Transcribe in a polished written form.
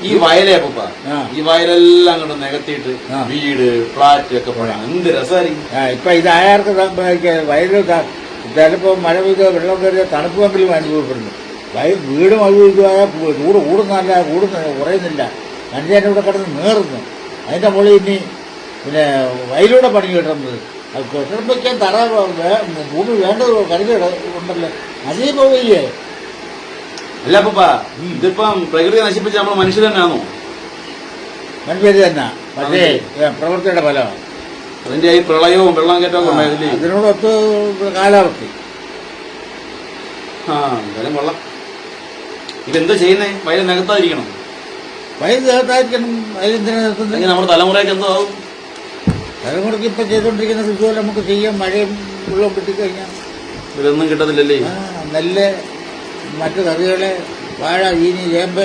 ഈ വയലേ അപ്പ ഈ വയലെല്ലാം അങ്ങോട്ട് നികത്തിയിട്ട് വീട് ഫ്ലാറ്റ് ഒക്കെ പണിയാൻ എന്ത് രസമായിരിക്കും. ഇപ്പൊ ഇതായവർക്ക് വയലിൽ ചിലപ്പോ മഴ പെയ്ത വെള്ളം കയറിയ തണുപ്പെങ്കിലും അനുഭവപ്പെടുന്നു. വീടും അനുഭവിക്കുവായ ചൂട് കൂടുന്നല്ല, കുറയുന്നില്ല. മനുഷ്യൻ്റെ ഇവിടെ കിടന്ന് നേറുന്നു. അതിന്റെ മുകളിൽ ഇനി പിന്നെ വയലൂടെ പണി കിട്ടുന്നത് അത് കെട്ടിടം വയ്ക്കാൻ തറ ഭൂമി വേണ്ടത് കരുതി ഉണ്ടല്ലോ, അതേ പോവില്ലേ. അല്ല അപ്പ ഇതിപ്പം പ്രകൃതി നശിപ്പിച്ച നമ്മൾ മനുഷ്യർ തന്നെയാണോ? മനുഷ്യർ തന്നെ, പക്ഷേ പ്രവൃത്തിയുടെ ഫലമാണ്. അതിന്റെ ഈ പ്രളയവും വെള്ളം കയറ്റവും ഉണ്ടായതില്ലേ, അതിനോടൊത്ത് കാലാവസ്ഥ. എന്തായാലും കൊള്ളാം. ഇതെന്താ ചെയ്യുന്നേ? വയൽ നികത്താതിരിക്കണം. വയൽ നികത്താതിരിക്കണം. വയലെന്തിനാ നിർത്തുന്നത്? നമ്മുടെ തലമുറയ്ക്ക് എന്തോ ആവും. തലമുറയ്ക്ക് ഇപ്പൊ ചെയ്തുകൊണ്ടിരിക്കുന്ന കൃഷിപോലെ നമുക്ക് ചെയ്യാം. മഴയും വെള്ളവും കിട്ടിക്കഴിഞ്ഞാൽ ഇതൊന്നും കിട്ടത്തില്ലല്ലേ. നെല്ല്, മറ്റു കറികള്, വാഴ, ചീനി, ചേമ്പ്